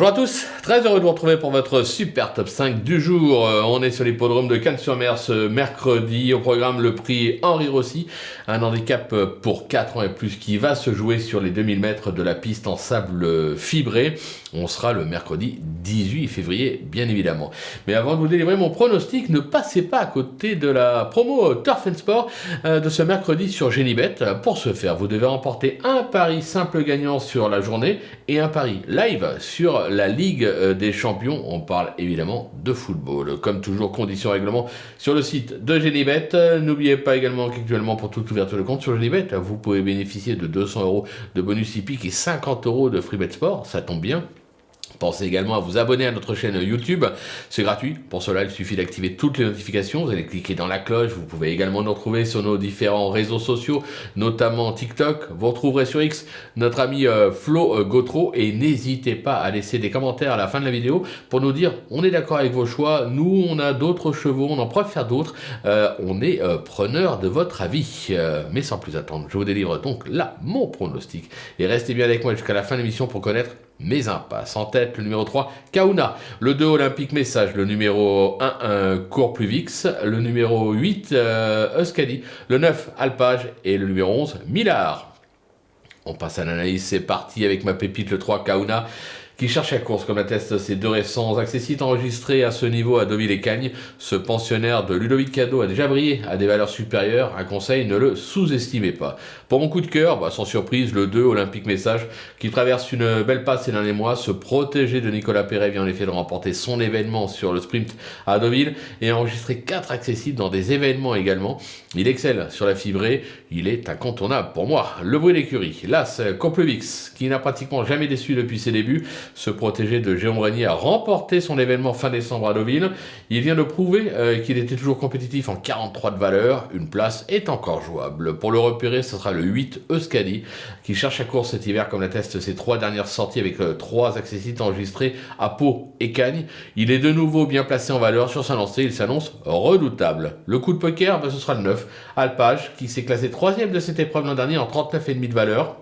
Bonjour à tous, très heureux de vous retrouver pour votre super top 5 du jour. On est sur l'hippodrome de Cannes-sur-Mer ce mercredi. Au programme, le prix Henri Rossi, un handicap pour 4 ans et plus qui va se jouer sur les 2000 mètres de la piste en sable fibré. On sera le mercredi 18 février, bien évidemment. Mais avant de vous délivrer mon pronostic, ne passez pas à côté de la promo Turf & Sport de ce mercredi sur Génibet. Pour ce faire, vous devez remporter un pari simple gagnant sur la journée et un pari live sur la Ligue des Champions. On parle évidemment de football. Comme toujours, conditions règlement sur le site de Génibet. N'oubliez pas également qu'actuellement, pour toute ouverture de compte sur Génibet, vous pouvez bénéficier de 200 € de bonus hippique et 50 € de free bet sport. Ça tombe bien. Pensez également à vous abonner à notre chaîne YouTube, c'est gratuit. Pour cela, il suffit d'activer toutes les notifications. Vous allez cliquer dans la cloche. Vous pouvez également nous retrouver sur nos différents réseaux sociaux, notamment TikTok. Vous retrouverez sur X notre ami Flo Gautreau. Et n'hésitez pas à laisser des commentaires à la fin de la vidéo pour nous dire on est d'accord avec vos choix. Nous, on a d'autres chevaux, on en préfère d'autres. On est preneur de votre avis. Mais sans plus attendre, je vous délivre donc là mon pronostic. Et restez bien avec moi jusqu'à la fin de l'émission pour connaître mes impasses. En tête, le numéro 3, Kauna. Le 2, Olympique Message. Le numéro 1, Cours Plus Vix. Le numéro 8, Euskadi. Le 9, Alpage. Et le numéro 11, Millard. On passe à l'analyse. C'est parti avec ma pépite, le 3, Kauna, qui cherche la course, comme l'attestent ses deux récents accessites enregistrés à ce niveau à Deauville et Cagnes. Ce pensionnaire de Ludovic Cadeau a déjà brillé à des valeurs supérieures. Un conseil, ne le sous-estimez pas. Pour mon coup de cœur, sans surprise, le 2, Olympique Message, qui traverse une belle passe ces derniers mois. Se protéger de Nicolas Perret vient en effet de remporter son événement sur le sprint à Deauville et a enregistré 4 accessites dans des événements également. Il excelle sur la fibrée, il est incontournable pour moi. Le bruit d'écurie, l'As Complevix, qui n'a pratiquement jamais déçu depuis ses débuts, se protéger de Jérôme Régnier a remporté son événement fin décembre à Deauville. Il vient de prouver qu'il était toujours compétitif en 43 de valeur. Une place est encore jouable. Pour le repérer, ce sera le 8 Euskadi, qui cherche à course cet hiver, comme l'attestent ses 3 dernières sorties avec 3 accessites enregistrées à Pau et Cagnes. Il est de nouveau bien placé en valeur sur sa lancée. Il s'annonce redoutable. Le coup de poker, ce sera le 9 Alpage, qui s'est classé 3e de cette épreuve l'an dernier en 39,5 de valeur.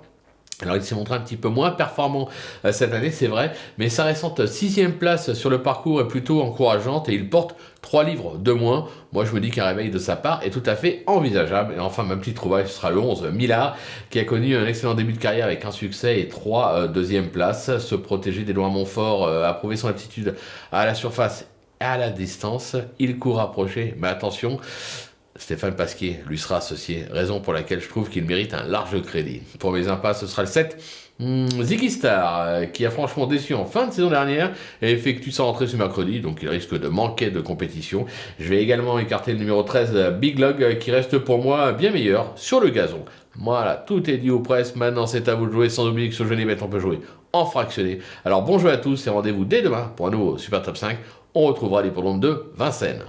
Alors il s'est montré un petit peu moins performant cette année, c'est vrai, mais sa récente 6e place sur le parcours est plutôt encourageante et il porte 3 livres de moins. Moi je me dis qu'un réveil de sa part est tout à fait envisageable. Et enfin ma petite trouvaille, ce sera le 11 Millard, qui a connu un excellent début de carrière avec un succès et 3 deuxièmes places. Se protéger des lois Montfort, a prouvé son aptitude à la surface et à la distance. Il court rapproché, mais attention, Stéphane Pasquier lui sera associé, raison pour laquelle je trouve qu'il mérite un large crédit. Pour mes impasses, ce sera le 7, Ziggy Star, qui a franchement déçu en fin de saison dernière et effectue sa rentrée ce mercredi, donc il risque de manquer de compétition. Je vais également écarter le numéro 13, Big Log, qui reste pour moi bien meilleur sur le gazon. Voilà, tout est dit aux presses, maintenant c'est à vous de jouer, sans oublier que sur Génibet on peut jouer en fractionné. Alors bon jeu à tous et rendez-vous dès demain pour un nouveau Super Top 5. On retrouvera l'hippodrome de Vincennes.